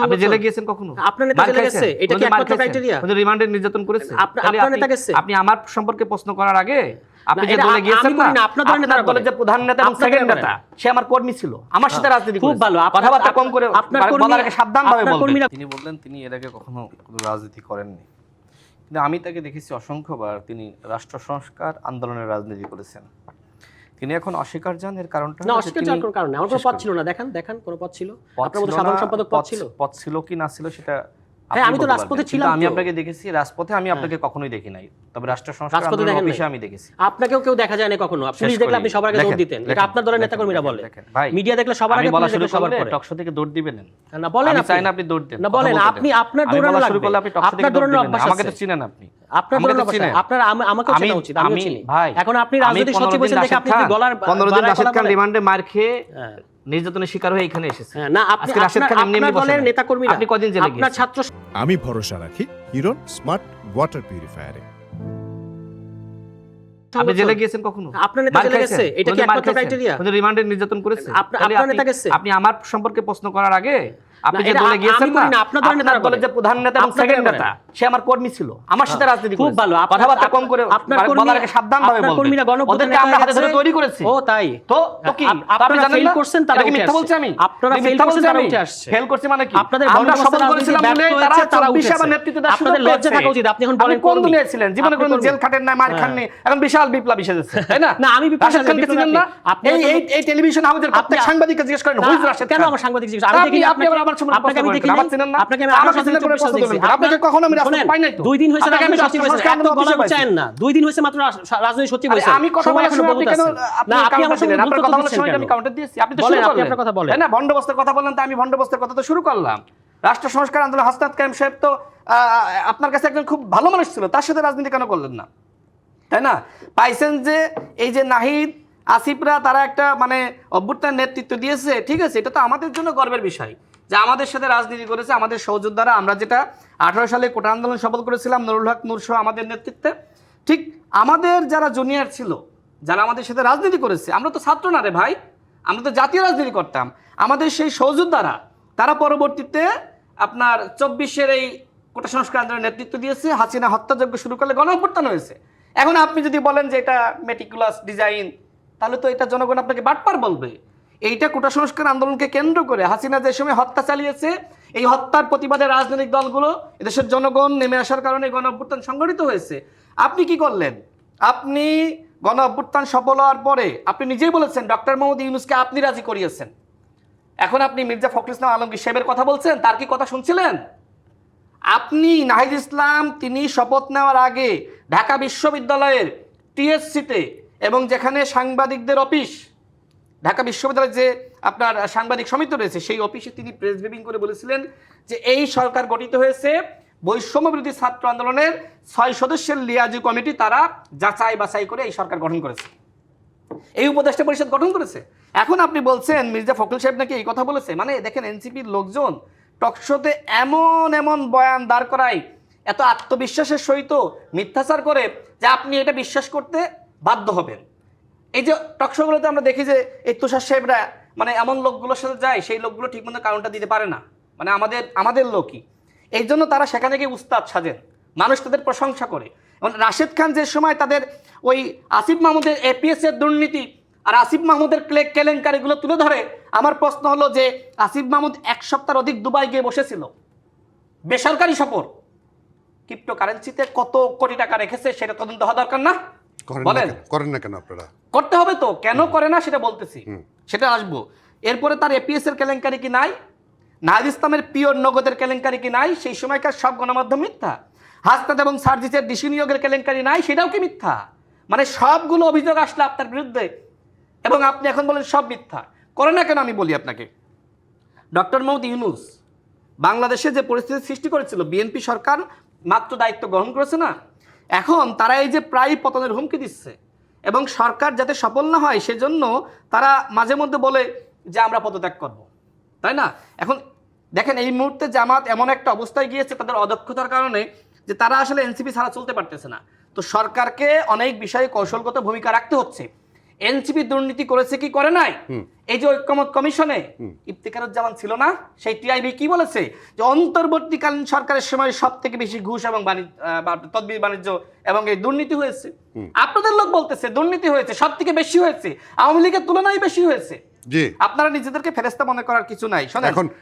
আপনি জেলে গিয়েছেন কখনো? আপনার নেতা জেলে গেছে, এটা কি একমাত্র ক্রাইটেরিয়া? কোন রিমান্ডে নির্যাতন করেছে? আপনার নেতা গেছে? আপনি আমার সম্পর্কে প্রশ্ন করার আগে আপনি যে দলে গিয়েছেন না, আপনার দলের যে প্রধান নেতা এবং সেকেন্ড নেতা সে আমার কর্মী ছিল, আমার সাথে রাজনীতি করেছে। খুব ভালো, কথাবার্তা কম করে আপনার কর্মীরা সাবধানভাবে বলবেন। তিনি বললেন তিনি এর আগে কখনো কোনো রাজনীতি করেননি, কিন্তু আমি তাকে দেখেছি অসংখ্যবার তিনি রাষ্ট্র সংস্কার আন্দোলনের রাজনীতি করেছেন। তিনি এখন অস্বীকার যান, এর কারণটা না, অস্বীকার যাওয়ার কোনো কারণ নেই। আমার কোনো পদ ছিল না, দেখেন কোনো পদ ছিল? আপনার মতো সাধারণ সম্পাদক পদ ছিল কি না ছিল সেটা হ্যাঁ, আমি তো রাজপথে ছিলাম। আমি আপনাকে দেখেছি রাজপথে, আমি আপনাকে কখনোই দেখি নাই, তবে রাষ্ট্র সংস্কার আন্দোলনের অফিসে আমি দেখেছি। আপনাকেও কেউ দেখা যায় না কখনো। পুলিশ দেখলে আপনি সবার আগে দৌড় দিতেন, এটা আপনার দলের নেতাকর্মীরা বলে। মিডিয়া দেখলে সবার আগে পুলিশ দেখলে সবার পরে। টকশো থেকে দৌড় দিবেন না, বলেন আপনি চাই না আপনি দৌড় দেন না, বলেন আপনি আপনার দৌড়ানো শুরু করলে আপনি টকশো থেকে দৌড় দিবেন। আমাকে তো চিনেন আপনি, আপনার দৌড়ানো অভ্যাস, আপনার আমাকেও চেনা উচিত, আমিও চিনি ভাই। এখন আপনি রাজনৈতিক সচিব হয়েছেন দেখে আপনি গলার 15 দিন রাশেদ খান রিমান্ডে মার খেয়ে নির্যাতনের শিকার হয়ে এখানে এসেছে। না, আপনি রাশেদ খান এমনি এমনি বলেন নেতাকর্মীরা, আপনি কদিন জেলে গিয়েছেন? আপনার ছাত্র আমি ভরসা রাখি হিরন স্মার্ট ওয়াটার পিউরিফায়ারে। আপনি জেলে গিয়েছেন কখনো? আপনার নেতা জেলে গেছে, এটা কি একমাত্র ক্রাইটেরিয়া? কোন রিমান্ডে নির্যাতন করেছে? আপনার নেতা গেছে? আপনি আমার সম্পর্কে প্রশ্ন করার আগে আপনি যে দলে গিয়েছেন না, আপনার দলের যে প্রধান নেতা এবং সেকেন্ড নেতা সে আমার কর্মী ছিল, আমার সাথে রাজনীতি করেছে। খুব ভালো, কথাবার্তা কম করে বলার আগে সাবধানভাবে বলবেন। কর্মীরা ওদেরকে আমরা হাতে ধরে তৈরি করেছি। ও তাই তো কি আপনারা ফেল করছেন, তারা উঠে মিথ্যা বলছি? আমি আপনারা ফেল করছেন, তারা উঠে আসছে। ফেল করছি মানে কি? আপনাদের আমরা সফল করেছিলাম বলে তারা উঠে আসছে। নেতৃত্ব দেওয়ার সুযোগ পেয়েছে। লজ্জা থাকা উচিত। আপনি এখন বলেন কোন দুনিয়ায় ছিলেন? জীবনে কোনো জেল খাটেন না, মার খাননি, এখন বিশাল বিপ্লবী সেজেছে, তাই না? না, আমি বিপ্লবী ছিলেন না। এই টেলিভিশন হাউসের প্রত্যেক সাংবাদিককে জিজ্ঞেস করেন হুইজ রাশেদ খান। কেন আমার সাংবাদিক জিজ্ঞেস? আমি দেখি আপনি আমার সম্পর্কে আপনাকে আমি দেখি আমার চিনেন না, আপনাকে আমি আমার সাথে করে প্রশ্ন দেখছি। আপনাকে কখনো আমি রাজনীতি পাই নাই তো। 2 দিন হইছে রাজনীতি সচিব হইছেন, এত গলা উচ্চায়েন না। 2 দিন হইছে মাত্র রাজনীতি সচিব হইছেন। আমি কথা বলার সময় আপনি কেন না, আপনি আমার সঙ্গে আপনার কথা বলার সময় আমি কাউন্টার দিয়েছি, আপনি তো শুরু করলেন। আপনি আপনার কথা বলেন, তাই না? ভণ্ডবস্তের কথা বললেন, তো আমি ভণ্ডবস্তের কথা তো শুরু করলাম। রাষ্ট্র সংস্কার আন্দোলন হাসনাত কায়েম সাহেব তো আপনার কাছে একজন খুব ভালো মানুষ ছিল, তার সাথে রাজনীতি কেন করলেন না? তাই না? পাইছেন যে এই যে নাহিদ আসিফরা তারা একটা মানে অভ্যুত্থানের নেতৃত্ব দিয়েছে, ঠিক আছে, এটা তো আমাদের জন্য গর্বের বিষয় যে আমাদের সাথে রাজনীতি করেছে আমাদের সহযোদ্ধারা। আমরা যেটা 18 সালে কোটা আন্দোলন সফল করেছিলাম নুরুল হক নূর সহ আমাদের নেতৃত্বে, ঠিক আমাদের যারা জুনিয়র ছিল, যারা আমাদের সাথে রাজনীতি করেছে, আমরা তো ছাত্র না রে ভাই, আমরা তো জাতীয় রাজনীতি করতাম। আমাদের সেই সহযোদ্ধারা তারা পরবর্তীতে আপনার 24-এর এই কোটা সংস্কার আন্দোলনের নেতৃত্ব দিয়েছে, হাসিনা হত্যাযজ্ঞ শুরু করলে গণঅভ্যুত্থান হয়েছে। এখন আপনি যদি বলেন যে এটা মেটিকুলাস ডিজাইন, তাহলে তো এটা জনগণ আপনাকে বাটপার বলবে। এইটা কোটা সংস্কার আন্দোলনকে কেন্দ্র করে হাসিনা যে সময় হত্যা চালিয়েছে, এই হত্যার প্রতিবাদে রাজনৈতিক দলগুলো, এদেশের জনগণ নেমে আসার কারণে গণ অভ্যুত্থান সংগঠিত হয়েছে। আপনি কি করলেন? আপনি গণ অভ্যুত্থান সফল হওয়ার পরে আপনি নিজেই বলেছেন ডক্টর মোহাম্মদ ইউনূসকে আপনি রাজি করিয়েছেন। এখন আপনি মির্জা ফখরুল ইসলাম আলমগীর সাহেবের কথা বলছেন, তার কি কথা শুনছিলেন? আপনি নাহিদ ইসলাম তিনি শপথ নেওয়ার আগে ঢাকা বিশ্ববিদ্যালয়ের টিএসসিতে এবং যেখানে সাংবাদিকদের অফিস, ঢাকা বিশ্ববিদ্যালয়ের যে আপনার সাংবাদিক সমিতি রয়েছে, সেই অফিসে তিনি প্রেস ব্রিফিং করে বলেছিলেন যে এই সরকার গঠিত হয়েছে বৈষম্য বিরোধী ছাত্র আন্দোলনের 6 সদস্যের লিয়াজু কমিটি, তারা যাচাই বাছাই করে এই সরকার গঠন করেছে, এই উপদেষ্টা পরিষদ গঠন করেছে। এখন আপনি বলছেন মির্জা ফখরুল সাহেব নাকি এই কথা বলেছে। মানে দেখেন এনসিপির লোকজন টকশোতে এমন বয়ান দাঁড় করায়, এত আত্মবিশ্বাসের সহিত মিথ্যাচার করে যে আপনি এটা বিশ্বাস করতে বাধ্য হবেন। এই যে টকশোগুলোতে আমরা দেখি যে এই তুষার সাহেবরা মানে এমন লোকগুলোর সাথে যায়, সেই লোকগুলো ঠিকমতো কাউন্টার দিতে পারে না, মানে আমাদের লোকই। এই জন্য তারা সেখানে গিয়ে উস্তাদ সাজেন, মানুষ তাদের প্রশংসা করে। এবং রাশেদ খান যে সময় তাদের ওই আসিফ মাহমুদের এপিএস এর দুর্নীতি আর আসিফ মাহমুদের কেলেঙ্কারিগুলো তুলে ধরে, আমার প্রশ্ন হলো যে আসিফ মাহমুদ 1 সপ্তাহ অধিক দুবাই গিয়ে বসেছিল, বেসরকারি সফর, ক্রিপ্টোকারেন্সিতে কত কোটি টাকা রেখেছে সেটা তদন্ত হওয়া দরকার না? বলেন করেন না কেন আপনারা? করতে হবে তো, কেন করে না সেটা বলতেছি, সেটা আসবো। এরপরে তার এপিএস এর কেলেঙ্কারি কি নাই? নাহিদ ইসলামের পিওর নগদের কেলেঙ্কারি কি নাই? সেই সময়কার সব গণমাধ্যম মিথ্যা। হাসনাত এবং সার্জিসের ডিসি নিয়োগের কেলেঙ্কারি নাই, সেটাও কি মিথ্যা? মানে সবগুলো অভিযোগ আসলে আপনার বিরুদ্ধে এবং আপনি এখন বলেন সব মিথ্যা। করে না কেন আমি বলি আপনাকে। ডক্টর মোহাম্মদ ইউনূস বাংলাদেশে যে পরিস্থিতি সৃষ্টি করেছিল, বিএনপি সরকার মাত্র দায়িত্ব গ্রহণ করেছে না, এখন তারা এই যে প্রায় পতনের হুমকি দিচ্ছে এবং সরকার যাতে সফল না হয় সেজন্য তারা মাঝে মধ্যে বলে যে আমরা পদত্যাগ করব, তাই না? এখন দেখেন এই মুহূর্তে জামাত এমন একটা অবস্থায় গিয়েছে তাদের অদক্ষতার কারণে যে তারা আসলে এনসিপি ছাড়া চলতে পারতেছে না। তো সরকারকে অনেক বিষয়ে কৌশলগত ভূমিকা রাখতে হচ্ছে। এনসিপি দুর্নীতি করেছে কি করে নাই? এই যে ঐক্যমত কমিশনে ইফতিখারুজ্জামান ছিল না, সেই টিআইবি কি বলেছে যে অন্তর্বর্তীকালীন সরকারের সময় সবথেকে বেশি ঘুষ এবং তদবির বাণিজ্য এবং এই দুর্নীতি হয়েছে। আপনাদের লোক বলতেছে দুর্নীতি হয়েছে, সবথেকে বেশি হয়েছে, আওয়ামী লীগের তুলনায় বেশি হয়েছে। জি, আপনারা নিজেদেরকে ফেরেশতা মনে করার কিছু নাই। শোনেন, এখন